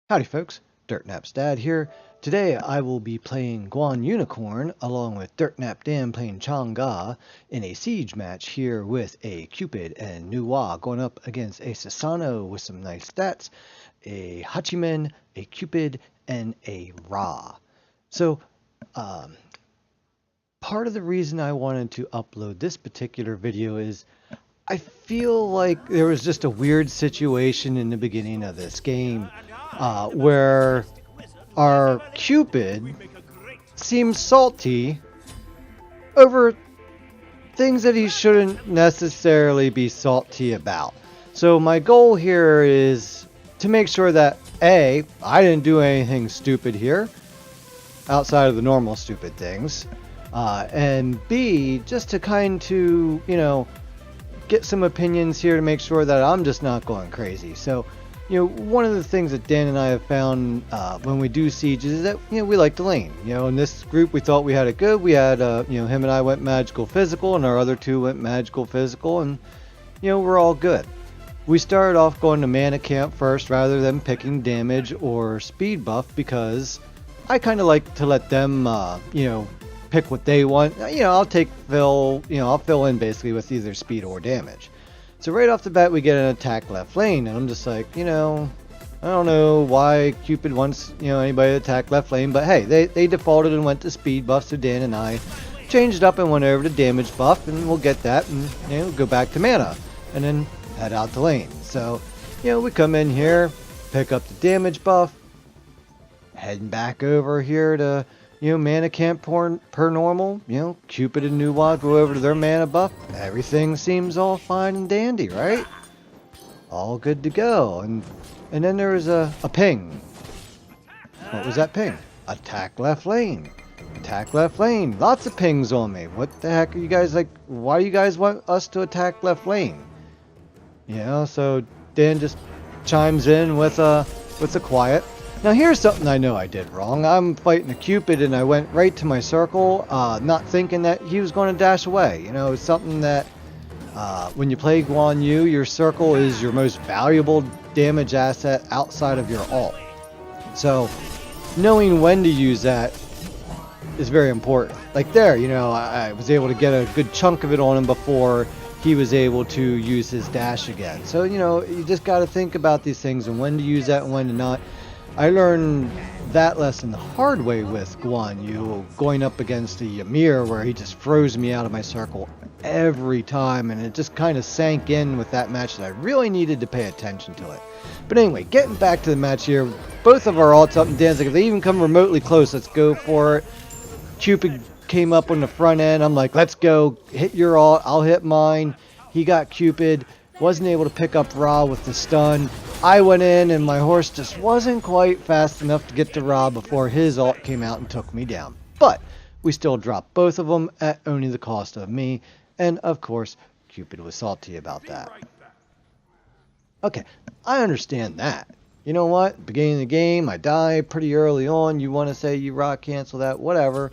Howdy folks, DirtxNapxDan here. Today I will be playing Guan Unicorn along with DirtxNapxDan playing Chang'e in a siege match here with a Cupid and Nuwa going up against a Sasano with some nice stats, a Hachiman, a Cupid, and a Ra. So, part of the reason I wanted to upload this particular video is I feel like there was just a weird situation in the beginning of this game where our Cupid seems salty over things that he shouldn't necessarily be salty about. So my goal here is to make sure that A, I didn't do anything stupid here outside of the normal stupid things, and B, just to kind to, get some opinions here to make sure that I'm just not going crazy. So, one of the things that Dan and I have found when we do sieges is that, we like to lane. In this group we thought we had it good. We had, him and I went magical physical and our other two went magical physical, and, we're all good. We started off going to mana camp first rather than picking damage or speed buff because I kind of like to let them, pick what they want. I'll take fill, I'll fill in basically with either speed or damage. So right off the bat we get an attack left lane, and I'm just like, I don't know why Cupid wants, anybody to attack left lane, but hey, they defaulted and went to speed buff, so Dan and I changed up and went over to damage buff, and we'll get that and go back to mana and then head out the lane. So, we come in here, pick up the damage buff, heading back over here to mana camp per normal. Cupid and Nuwa go over to their mana buff. Everything seems all fine and dandy, right? All good to go. And then there was a ping. What was that ping? Attack left lane. Attack left lane. Lots of pings on me. What the heck are you guys like? Why do you guys want us to attack left lane? So Dan just chimes in with a quiet. Now here's something I know I did wrong. I'm fighting a Cupid and I went right to my circle, not thinking that he was going to dash away. It's something that when you play Guan Yu, your circle is your most valuable damage asset outside of your ult. So knowing when to use that is very important. Like there, I was able to get a good chunk of it on him before he was able to use his dash again. So, you just got to think about these things and when to use that and when to not. I learned that lesson the hard way with Guan Yu, going up against a Ymir where he just froze me out of my circle every time, and it just kind of sank in with that match that I really needed to pay attention to it. But anyway, getting back to the match here, both of our ults up, and Dan's like, if they even come remotely close, let's go for it. Cupid came up on the front end. I'm like, let's go, hit your ult, I'll hit mine. He got Cupid, wasn't able to pick up Ra with the stun. I went in and my horse just wasn't quite fast enough to get to Ra before his ult came out and took me down. But we still dropped both of them at only the cost of me, and of course Cupid was salty about that. Okay, I understand that. You know what? Beginning of the game, I die pretty early on. You want to say you Ra cancel that, whatever.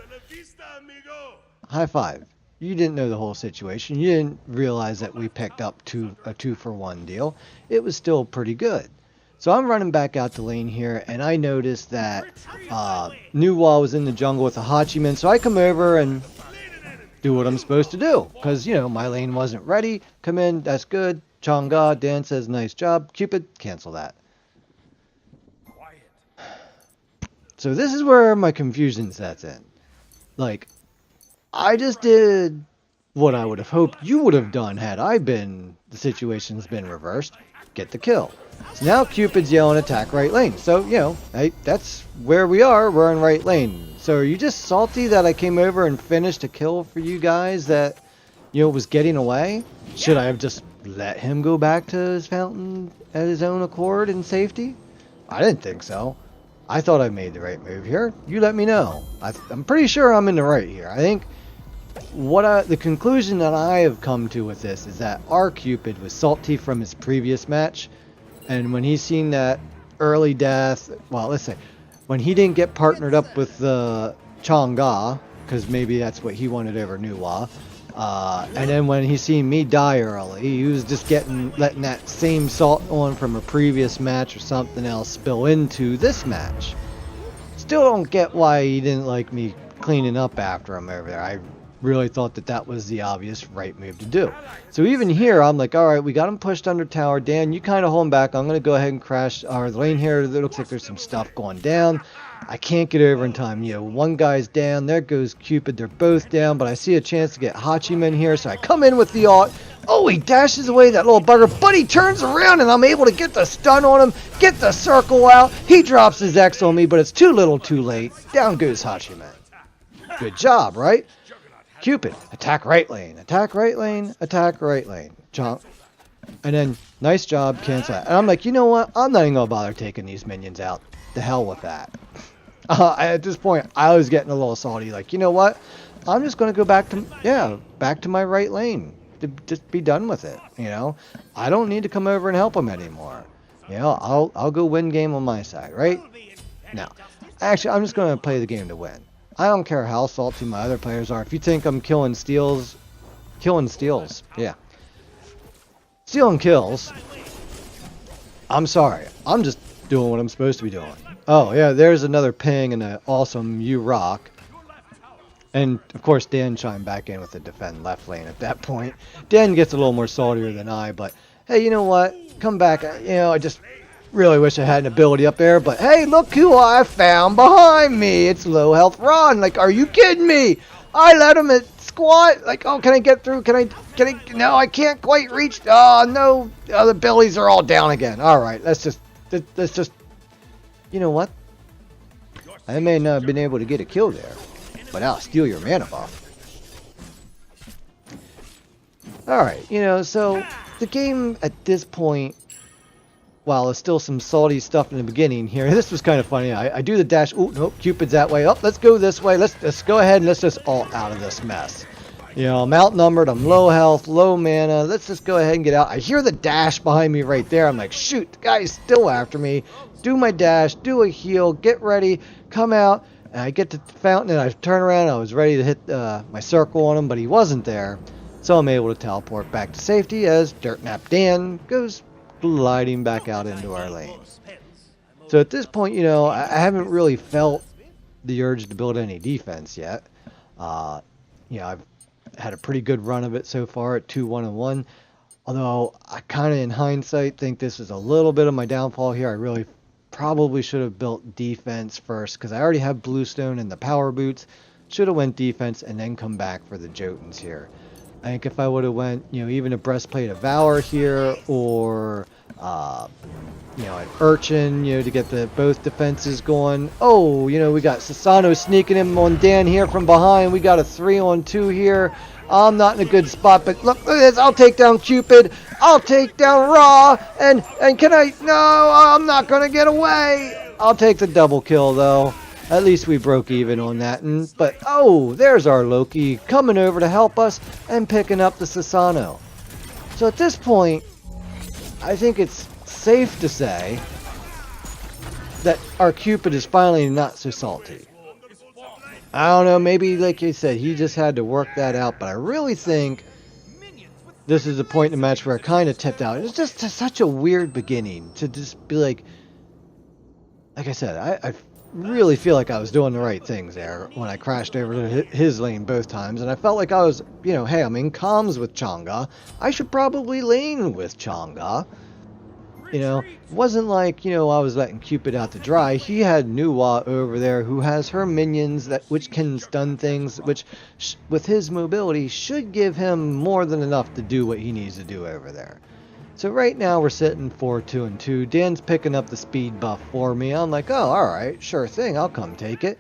High five. You didn't know the whole situation. You didn't realize that we picked up a 2-for-1 deal. It was still pretty good. So I'm running back out the lane here, and I noticed that Nuwa was in the jungle with a Hachiman. So I come over and do what I'm supposed to do. Because, my lane wasn't ready. Come in, that's good. Chang'e, Dan says, nice job. Cupid, cancel that. So this is where my confusion sets in. Like, I just did what I would have hoped you would have done had the situation's been reversed. Get the kill. So now Cupid's yelling attack right lane. So, hey, that's where we are. We're in right lane. So are you just salty that I came over and finished a kill for you guys that, was getting away? Should I have just let him go back to his fountain at his own accord in safety? I didn't think so. I thought I made the right move here. You let me know. I'm pretty sure I'm in the right here. I think the conclusion that I have come to with this is that our Cupid was salty from his previous match, and when he's seen that early death, well, let's say, when he didn't get partnered up with Chang'e, because maybe that's what he wanted over Nuwa, And then when he seen me die early, he was just letting that same salt on from a previous match or something else spill into this match. Still don't get why he didn't like me cleaning up after him over there. I really thought that was the obvious right move to do. So even here, I'm like, all right, we got him pushed under tower. Dan, you kind of hold him back. I'm going to go ahead and crash our lane here. It looks like there's some stuff going down. I can't get over in time. You know, one guy's down. There goes Cupid. They're both down, but I see a chance to get Hachiman here, so I come in with the ult. Oh, he dashes away, that little bugger, but he turns around, and I'm able to get the stun on him, get the circle out. He drops his X on me, but it's too little too late. Down goes Hachiman. Good job, right? Cupid, attack right lane, attack right lane, attack right lane. Jump. And then, nice job, cancel that. And I'm like, you know what? I'm not even going to bother taking these minions out. The hell with that. At this point, I was getting a little salty. Like, you know what? I'm just going to go back to my right lane. To just be done with it, you know? I don't need to come over and help him anymore. You know, I'll go win game on my side, right? Now, actually, I'm just going to play the game to win. I don't care how salty my other players are. If you think I'm killing steals, yeah. Stealing kills, I'm sorry. I'm just doing what I'm supposed to be doing. Oh, yeah, there's another ping and an awesome you rock. And, of course, Dan chimed back in with the defend left lane at that point. Dan gets a little more saltier than I, but, hey, you know what? Come back. You know, I just really wish I had an ability up there, but hey, look who I found behind me. It's low health Ron. Like, are you kidding me? I let him at squat. Like, oh, can I get through? Can I? No, I can't quite reach. Oh, no. The bellies are all down again. All right, let's just, you know what? I may not have been able to get a kill there, but I'll steal your mana buff. All right, you know, so the game at this point, while there's still some salty stuff in the beginning here, this was kind of funny. I do the dash. Oh, nope, Cupid's that way. Oh, let's go this way. Let's go ahead and let's just ult out of this mess. You know, I'm outnumbered. I'm low health, low mana. Let's just go ahead and get out. I hear the dash behind me right there. I'm like, shoot, the guy's still after me. Do my dash, do a heal, get ready, come out. And I get to the fountain and I turn around. I was ready to hit my circle on him, but he wasn't there. So I'm able to teleport back to safety as DirtxNapxDan goes gliding back out into our lane. So at this point, you know, I haven't really felt the urge to build any defense yet. You know, I've had a pretty good run of it so far at 2-1-1. Although I kind of in hindsight think this is a little bit of my downfall here. I really probably should have built defense first because I already have Bluestone and the power boots. Should have went defense and then come back for the Jotuns here. I think if I would have went, you know, even a breastplate of valor here, or you know, an urchin, you know, to get the both defenses going. Oh, you know, we got Sasano sneaking him on Dan here from behind. We got a 3-on-2 here. I'm not in a good spot, but look at this. I'll take down Cupid. I'll take down Ra. And can I? No, I'm not gonna get away. I'll take the double kill though. At least we broke even on that. But, oh, there's our Loki coming over to help us and picking up the Sasano. So at this point, I think it's safe to say that our Cupid is finally not so salty. I don't know, maybe, like you said, he just had to work that out. But I really think this is the point in the match where I kind of tipped out. It's just such a weird beginning to just be like I said, I really feel like I was doing the right things there when I crashed over to his lane both times, and I felt like I was, you know, hey, I'm in comms with Chang'e. I should probably lane with Chang'e. You know, it wasn't like, you know, I was letting Cupid out to dry. He had Nuwa over there who has her minions which can stun things, which with his mobility should give him more than enough to do what he needs to do over there. So right now we're sitting 4-2-2. Dan's picking up the speed buff for me. I'm like, oh, alright, sure thing, I'll come take it.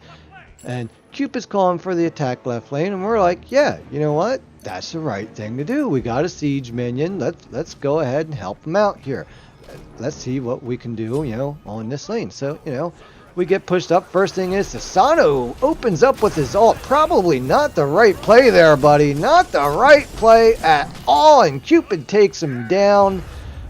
And Cupid's calling for the attack left lane, and we're like, yeah, you know what? That's the right thing to do. We got a siege minion. Let's go ahead and help him out here. Let's see what we can do, you know, on this lane. So, you know, we get pushed up. First thing is Sasano opens up with his ult. Probably not the right play there, buddy. Not the right play at all. And Cupid takes him down.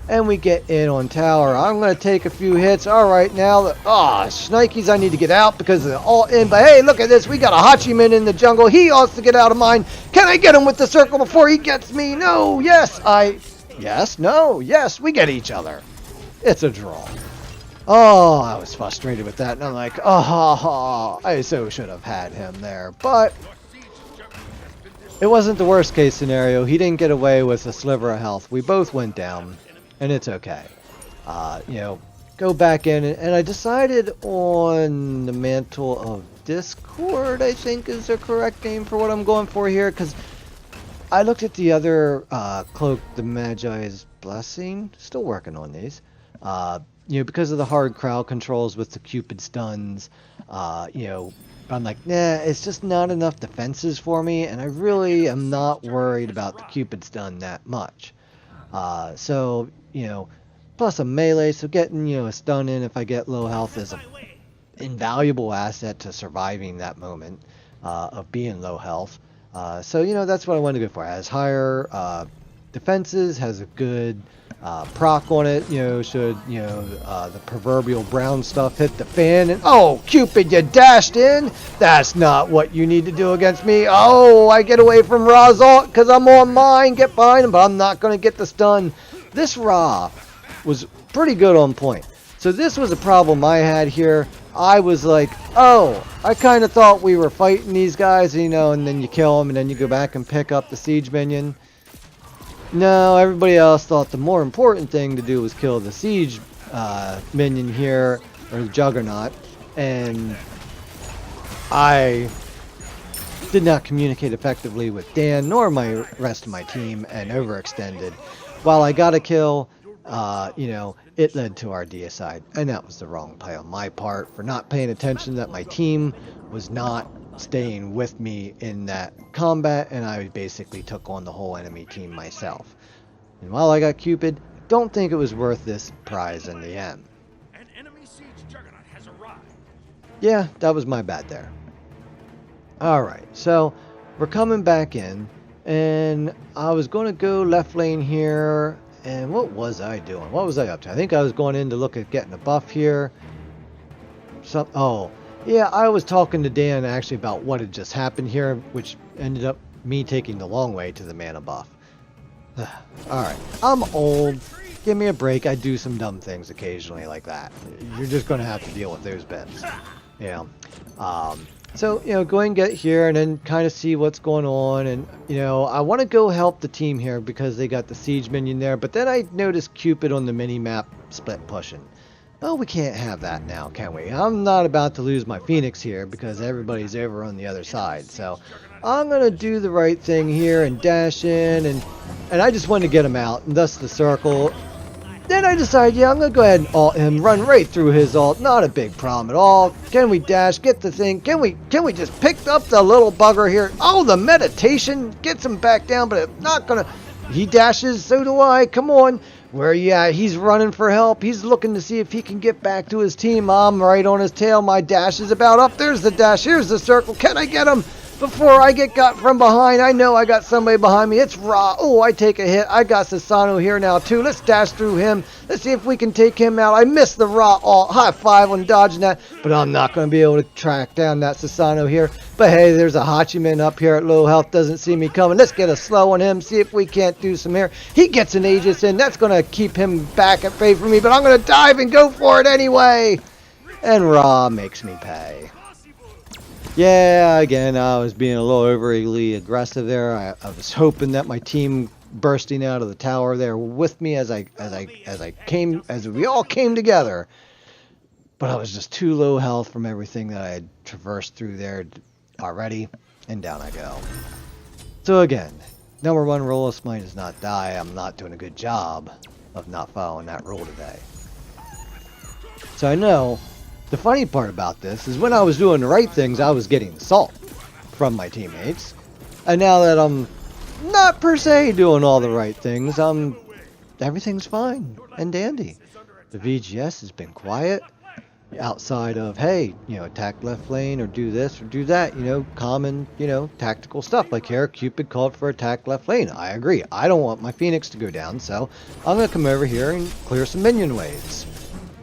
And we get in on tower. I'm going to take a few hits. All right, now. Shnikes, I need to get out because they're all in. But hey, look at this. We got a Hachiman in the jungle. He wants to get out of mine. Can I get him with the circle before he gets me? No. Yes. Yes. No. Yes. We get each other. It's a draw. Oh, I was frustrated with that. And I'm like, I so should have had him there. But it wasn't the worst case scenario. He didn't get away with a sliver of health. We both went down. And it's okay. Go back in. And I decided on the Mantle of Discord, I think is the correct name for what I'm going for here. Because I looked at the other Cloak, the Magi's Blessing. Still working on these. Because of the hard crowd controls with the Cupid stuns. I'm like, nah, it's just not enough defenses for me. And I really am not worried about the Cupid stun that much. Plus a melee, so getting, a stun in if I get low health is an invaluable asset to surviving that moment of being low health. That's what I want to go for. It has higher defenses, has a good proc on it, should, the proverbial brown stuff hit the fan. And, oh, Cupid, you dashed in? That's not what you need to do against me. Oh, I get away from Ra's ult because I'm on mine. Get behind him, but I'm not going to get the stun. This Ra was pretty good on point. So this was a problem I had here. I was like, I kind of thought we were fighting these guys, and then you kill them, and then you go back and pick up the siege minion. No, everybody else thought the more important thing to do was kill the siege minion here, or the juggernaut, and I did not communicate effectively with Dan nor my rest of my team and overextended. While I got a kill, it led to our deicide, and that was the wrong play on my part for not paying attention that my team was not staying with me in that combat, and I basically took on the whole enemy team myself. And while I got Cupid, I don't think it was worth this prize in the end. An enemy siege juggernaut has arrived. Yeah, that was my bad there. Alright, so we're coming back in, and I was going to go left lane here, and what was I doing? What was I up to? I think I was going in to look at getting a buff here. Yeah, I was talking to Dan actually about what had just happened here, which ended up me taking the long way to the mana buff. Alright, I'm old. Give me a break. I do some dumb things occasionally like that. You're just going to have to deal with those bits. So, go and get here and then kind of see what's going on. And, I want to go help the team here because they got the siege minion there. But then I noticed Cupid on the mini-map split pushing. Oh, we can't have that now, can we? I'm not about to lose my Phoenix here because everybody's over on the other side. So I'm going to do the right thing here and dash in. And I just wanted to get him out, and thus the circle. Then I decided, I'm going to go ahead and ult him, run right through his ult. Not a big problem at all. Can we dash? Get the thing. Can we just pick up the little bugger here? Oh, the meditation gets him back down, but it's not going to. He dashes, so do I. Come on. Where are you at? He's running for help. He's looking to see if he can get back to his team. I'm right on his tail. My dash is about up. There's the dash. Here's the circle. Can I get him before I get got from behind? I know I got somebody behind me. It's Ra. Oh, I take a hit. I got Sasano here now, too. Let's dash through him. Let's see if we can take him out. I missed the Ra ult. High five on dodging that, but I'm not going to be able to track down that Sasano here. But hey, there's a Hachiman up here at low health. Doesn't see me coming. Let's get a slow on him. See if we can't do some here. He gets an Aegis in. That's going to keep him back at bay for me, but I'm going to dive and go for it anyway. And Ra makes me pay. Yeah, again, I was being a little overly aggressive there. I was hoping that my team bursting out of the tower there with me as we all came together. But I was just too low health from everything that I had traversed through there already, and down I go. So again, number one rule of Smite is not die. I'm not doing a good job of not following that rule today. So I know the funny part about this is when I was doing the right things, I was getting salt from my teammates. And now that I'm not per se doing all the right things, everything's fine and dandy. The VGS has been quiet. outside of, hey, attack left lane or do this or do that, common, tactical stuff. Like here, Cupid called for attack left lane. I agree. I don't want my Phoenix to go down, so I'm going to come over here and clear some minion waves.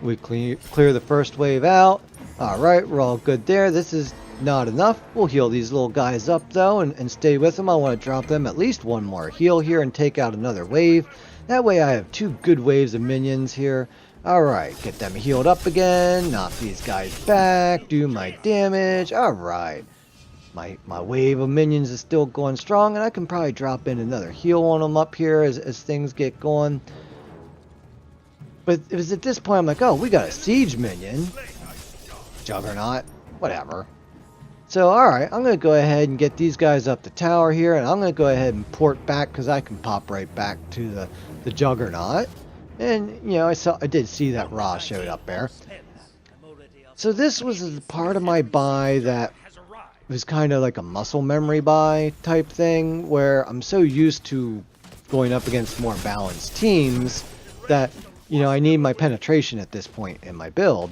We clear the first wave out. Alright, we're all good there. This is not enough. We'll heal these little guys up, though, and stay with them. I want to drop them at least one more heal here and take out another wave. That way I have 2 good waves of minions here. Alright, get them healed up again, knock these guys back, do my damage. Alright, my wave of minions is still going strong, and I can probably drop in another heal on them up here as things get going. But it was at this point I'm like, oh, we got a siege minion. Juggernaut, whatever. So alright, I'm going to go ahead and get these guys up the tower here, and I'm going to go ahead and port back because I can pop right back to the Juggernaut. And, I did see that Ra showed up there. So this was a part of my buy that was kind of like a muscle memory buy type thing, where I'm so used to going up against more balanced teams that, I need my penetration at this point in my build.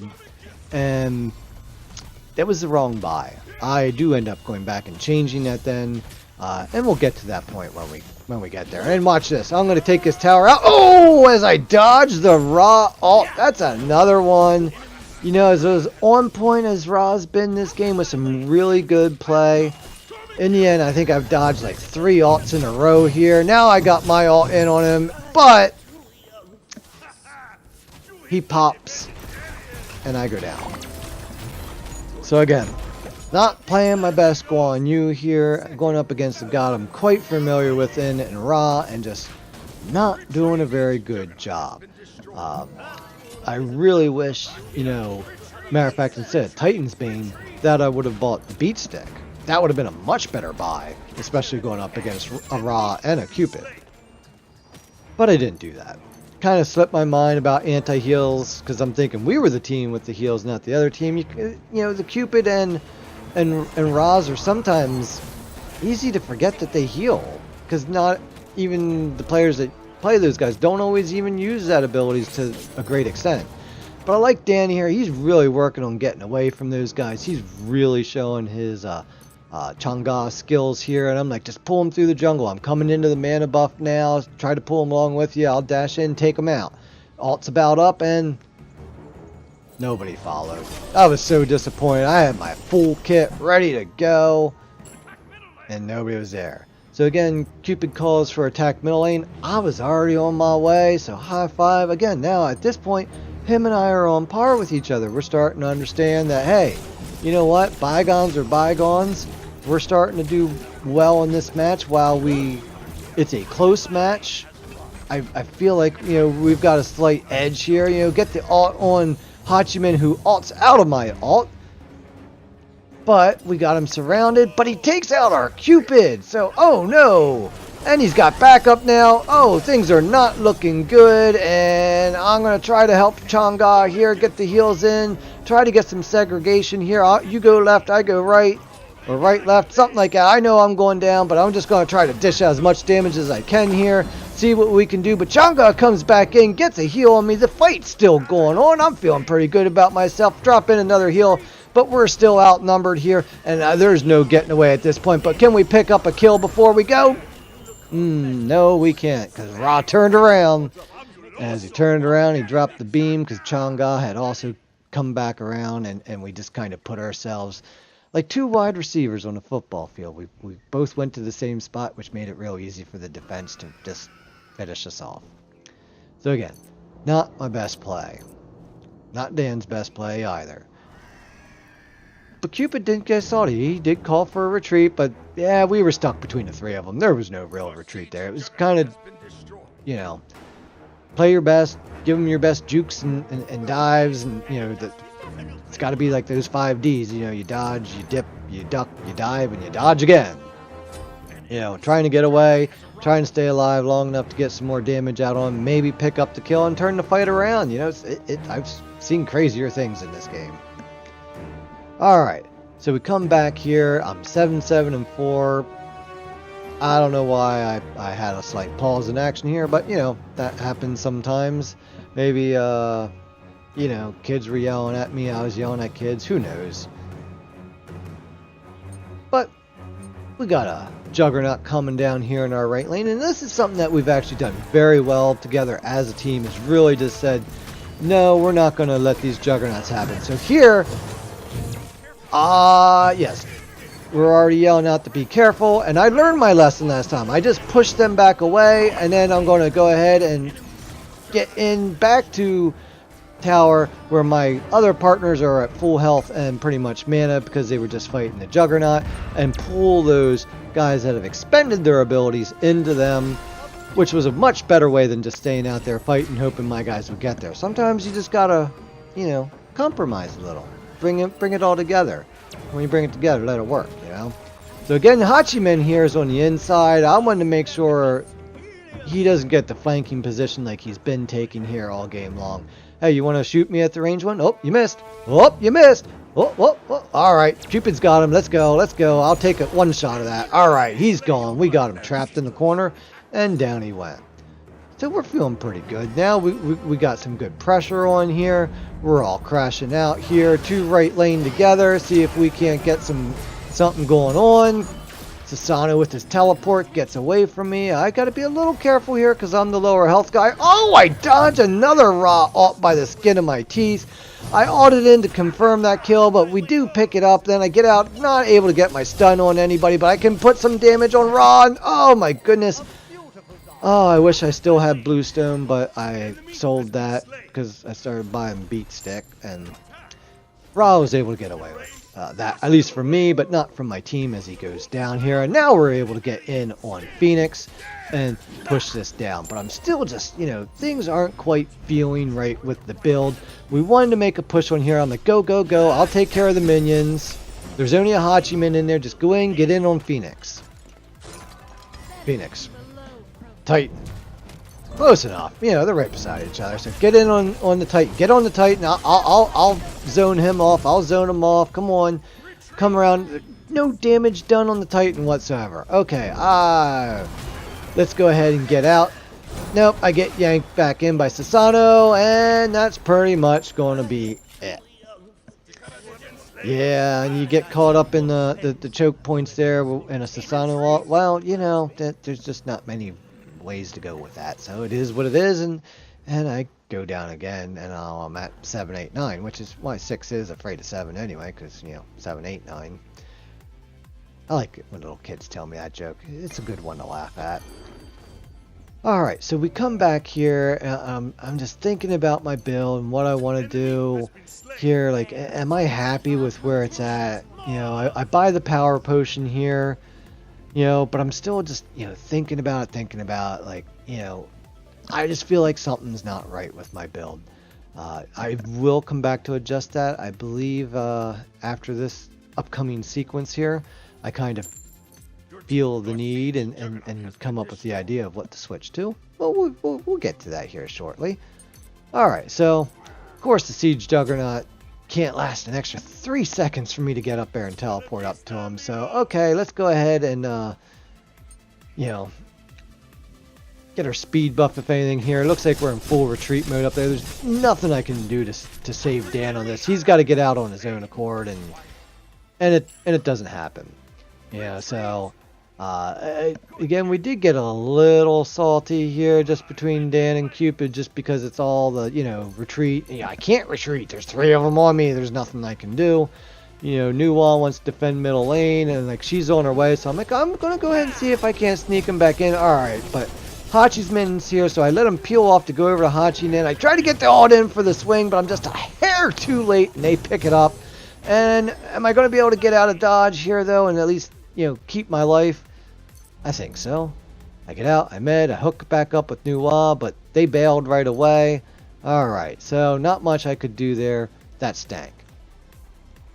And that was the wrong buy. I do end up going back and changing that then. And we'll get to that point when we get there. And watch this. I'm going to take this tower out. Oh, as I dodge the Ra ult. That's another one. As on point as Ra's been this game with some really good play. In the end, I think I've dodged like 3 ults in a row here. Now I got my ult in on him. But he pops. And I go down. So again, not playing my best Guan Yu here, going up against a god I'm quite familiar with in Ra, and just not doing a very good job. I really wish, matter of fact, instead of Titan's Bane, that I would have bought the Beat Stick. That would have been a much better buy, especially going up against a Ra and a Cupid. But I didn't do that. Kind of slipped my mind about anti-heals, because I'm thinking we were the team with the heals, not the other team. The Cupid and Ra's are sometimes easy to forget that they heal, because not even the players that play those guys don't always even use that abilities to a great extent. But I like Dan here. He's really working on getting away from those guys. He's really showing his Chang'e skills here, and I'm like, just pull him through the jungle. I'm coming into the mana buff now. Try to pull him along with you. I'll dash in, take him out. Alt's about up, and nobody followed. I was so disappointed. I had my full kit ready to go, and nobody was there. So again, Cupid calls for attack middle lane. I was already on my way, so high five. Again, now at this point, him and I are on par with each other. We're starting to understand that, hey, you know what? Bygones are bygones. We're starting to do well in this match while it's a close match. I feel like, we've got a slight edge here. Get the ult on Hachiman, who ults out of my ult. But we got him surrounded, but he takes out our Cupid. So, oh no. And he's got backup now. Oh, things are not looking good. And I'm going to try to help Chang'e here, get the heals in. Try to get some segregation here. You go left, I go right. Or right, left, something like that. I know I'm going down, but I'm just going to try to dish out as much damage as I can here. See what we can do. But Chang'e comes back in, gets a heal on me. The fight's still going on. I'm feeling pretty good about myself. Drop in another heal. But we're still outnumbered here. And there's no getting away at this point. But can we pick up a kill before we go? No, we can't. Because Ra turned around. As he turned around, he dropped the beam. Because Chang'e had also come back around. And we just kind of put ourselves like 2 wide receivers on a football field. We both went to the same spot, which made it real easy for the defense to just finish us off. So again, not my best play. Not Dan's best play either. But Cupid didn't get salty. He did call for a retreat, but yeah, we were stuck between the 3 of them. There was no real retreat there. It was kind of, play your best, give them your best jukes and dives, and, it's got to be like those 5 Ds. You dodge, you dip, you duck, you dive, and you dodge again. Trying to get away, trying to stay alive long enough to get some more damage out on him, maybe pick up the kill and turn the fight around. I've seen crazier things in this game. Alright, so we come back here. I'm 7-7-4. I don't know why I had a slight pause in action here, but that happens sometimes. Maybe you know, kids were yelling at me, I was yelling at kids, who knows. But we got a Juggernaut coming down here in our right lane, and this is something that we've actually done very well together as a team, is really just said, no, we're not going to let these Juggernauts happen. So here, yes, we're already yelling out to be careful, and I learned my lesson last time. I just pushed them back away, and then I'm going to go ahead and get in back to tower where my other partners are at full health and pretty much mana because they were just fighting the Juggernaut, and pull those guys that have expended their abilities into them, which was a much better way than just staying out there fighting, hoping my guys would get there. Sometimes you just gotta, you know, compromise a little, bring it all together. When you bring it together, let it work, you know. So again, Hachiman here is on the inside. I wanted to make sure he doesn't get the flanking position like he's been taking here all game long. Hey, you want to shoot me at the range one? Oh, you missed. Oh, you missed. Oh. All right, Cupid's got him. Let's go. I'll take one shot of that. All right, he's gone. We got him trapped in the corner, and down he went. So we're feeling pretty good now. We got some good pressure on here. We're all crashing out here. 2 right lane together. See if we can't get something going on. Susano with his teleport gets away from me. I got to be a little careful here because I'm the lower health guy. Oh, I dodge another raw ult by the skin of my teeth. I ulted in to confirm that kill, but we do pick it up. Then I get out, not able to get my stun on anybody, but I can put some damage on Ra. And oh my goodness. Oh, I wish I still had Bluestone, but I sold that because I started buying Beat Stick, and Ra was able to get away with that, at least for me, but not from my team as he goes down here. And now we're able to get in on Phoenix and push this down. But I'm still just, you know, things aren't quite feeling right with the build. We wanted to make a push on here. I'm like, go. I'll take care of the minions. There's only a Hachiman in there. Just go in, get in on Phoenix. Titan. Close enough. You know, they're right beside each other. So get in on the Titan. Get on the Titan. I'll zone him off. I'll zone him off. Come on. Come around. No damage done on the Titan whatsoever. Okay. Let's go ahead and get out. Nope. I get yanked back in by Susano. And that's pretty much going to be it. Yeah, and you get caught up in the choke points there in a Susano ult. Well, you know, there's just not many ways to go with that, so it is what it is, and I go down again, and I'm at 7, 8, 9, which is why 6 is afraid of 7 anyway, because, you know, 7, 8, 9. I like it when little kids tell me that joke. It's a good one to laugh at. Alright, so we come back here, and I'm just thinking about my build and what I want to do here. Like, am I happy with where it's at? You know, I buy the power potion here, you know, but I'm still just, you know, thinking about like, you know, I just feel like something's not right with my build. I will come back to adjust that. I believe after this upcoming sequence here, I kind of feel the need and come up with the idea of what to switch to. Well, we'll get to that here shortly. Alright, so, of course, the Siege Juggernaut can't last an extra 3 seconds for me to get up there and teleport up to him. So, okay, let's go ahead and, you know, get our speed buff, if anything, here. It looks like we're in full retreat mode up there. There's nothing I can do to save Dan on this. He's got to get out on his own accord, and it doesn't happen. Yeah, so, again, we did get a little salty here just between Dan and Cupid, just because it's all the, you know, retreat. Yeah, I can't retreat. There's 3 of them on me. There's nothing I can do. You know, Nuwa wants to defend middle lane, and, like, she's on her way. So I'm like, I'm going to go ahead and see if I can't sneak him back in. All right, but Hachi's minions here, so I let him peel off to go over to Hachi, and then I try to get the ult in for the swing, but I'm just a hair too late, and they pick it up. And am I going to be able to get out of dodge here, though, and at least, you know, keep my life? I think so. I get out, I hook back up with Nuwa, but they bailed right away. Alright, so not much I could do there. That stank.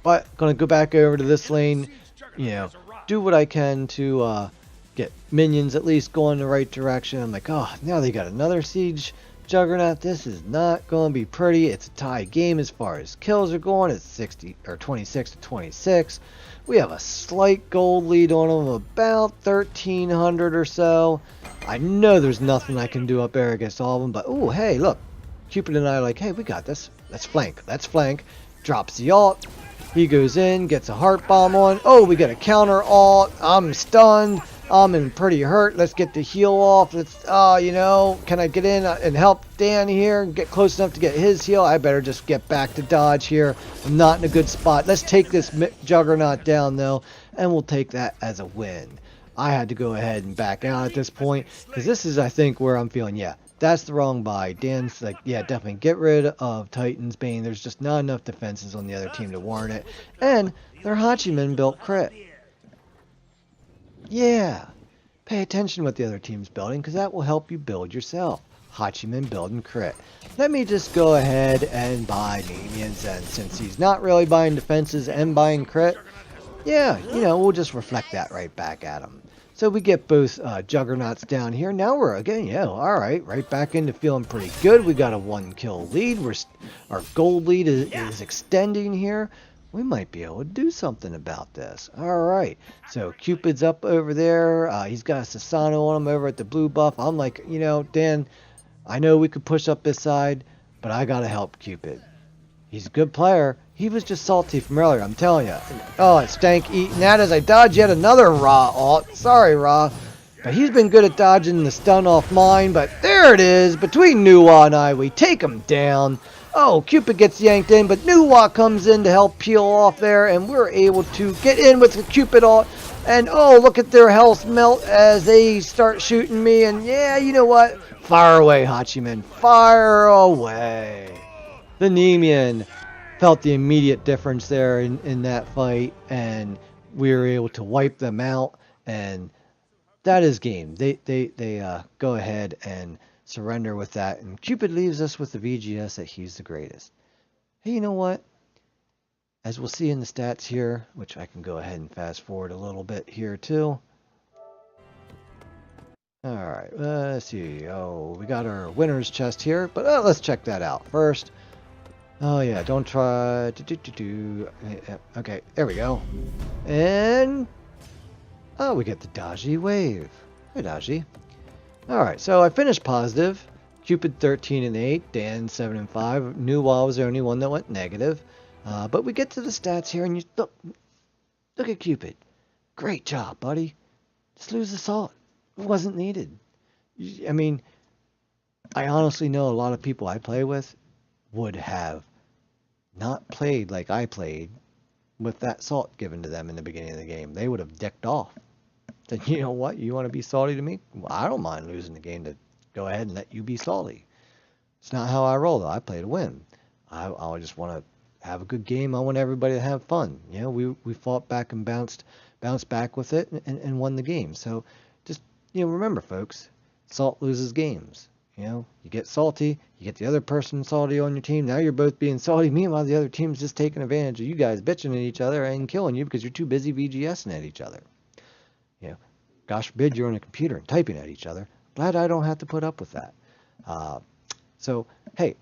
But gonna go back over to this lane, you know, do what I can to get minions at least going the right direction. I'm like, oh, now they got another Siege Juggernaut. This is not going to be pretty. It's a tie game as far as kills are going. It's 60 or 26 to 26. We have a slight gold lead on them, about 1,300 or so. I know there's nothing I can do up there against all of them, but oh, hey, look, Cupid and I are like, hey, we got this. let's flank. Let's flank. Drops the ult. He goes in, gets a heart bomb on. Oh, we get a counter ult. I'm stunned. I'm in pretty hurt. Let's get the heal off. Let's, you know, can I get in and help Dan here and get close enough to get his heal? I better just get back to dodge here. I'm not in a good spot. Let's take this Juggernaut down, though, and we'll take that as a win. I had to go ahead and back out at this point, because this is, I think, where I'm feeling, yeah, that's the wrong buy. Dan's like, yeah, definitely get rid of Titan's Bane. There's just not enough defenses on the other team to warrant it. And their Hachiman built crit. Yeah, pay attention what the other team's building, because that will help you build yourself. Hachiman building crit. Let me just go ahead and buy minions, and since he's not really buying defenses and buying crit, yeah, you know, we'll just reflect that right back at him. So we get both Juggernauts down here. Now we're again, yeah, all right back into feeling pretty good. We got a 1-kill lead. Our gold lead is extending here. We might be able to do something about this. All right, so Cupid's up over there. He's got a Sasano on him over at the blue buff. I'm like, you know, Dan, I know we could push up this side, but I got to help Cupid. He's a good player. He was just salty from earlier, I'm telling you. Oh, it stank eating that as I dodge yet another Ra ult. Sorry, Ra. But he's been good at dodging the stun off mine. But there it is. Between Nuwa and I, we take him down. Oh, Cupid gets yanked in, but Nuwa comes in to help peel off there. And we're able to get in with the Cupid ult. And oh, look at their health melt as they start shooting me. And yeah, you know what? Fire away, Hachiman. Fire away. The Nemean felt the immediate difference there in that fight, and we were able to wipe them out, and that is game. They go ahead and surrender with that, and Cupid leaves us with the VGS that he's the greatest. Hey, you know what? As we'll see in the stats here, which I can go ahead and fast forward a little bit here too. Alright, let's see. Oh, we got our winner's chest here, but let's check that out first. Oh yeah, don't try Okay, there we go. And oh, we get the Dodgy wave. Hey Dodgy. Alright, so I finished positive. Cupid 13 and 8, Dan 7 and 5. Nuwa was the only one that went negative. But we get to the stats here and you look at Cupid. Great job, buddy. Just lose the salt. It wasn't needed. I mean, I honestly know a lot of people I play with would have not played like I played with that salt given to them in the beginning of the game. They would have dicked off. Then you know what? You want to be salty to me? Well, I don't mind losing the game to go ahead and let you be salty. It's not how I roll though. I play to win. I just want to have a good game. I want everybody to have fun. You know, we fought back and bounced back with it and won the game. So just, you know, remember folks, salt loses games. You know, you get salty, you get the other person salty on your team. Now you're both being salty. Meanwhile, the other team's just taking advantage of you guys bitching at each other and killing you because you're too busy VGSing at each other. You know, gosh forbid you're on a computer and typing at each other. Glad I don't have to put up with that. So, hey,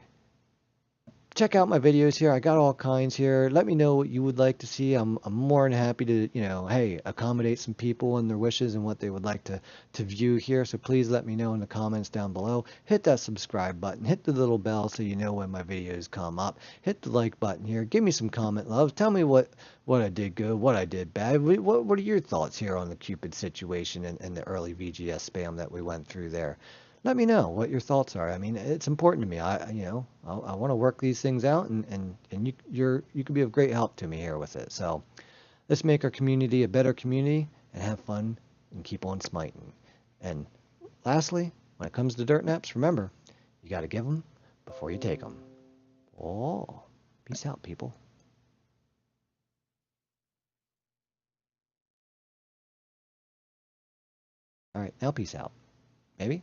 check out my videos here. I got all kinds here. Let me know what you would like to see. I'm more than happy to, you know, hey, accommodate some people and their wishes and what they would like to view here. So please let me know in the comments down below. Hit that subscribe button. Hit the little bell so you know when my videos come up. Hit the like button here. Give me some comment loves. Tell me what I did good, what I did bad. What are your thoughts here on the Cupid situation and the early VGS spam that we went through there? Let me know what your thoughts are. I mean, it's important to me. I want to work these things out, and you can be of great help to me here with it. So let's make our community a better community and have fun and keep on smiting. And lastly, when it comes to DirtxNapx, remember, you got to give them before you take them. Oh, peace out, people. All right, now peace out. Maybe.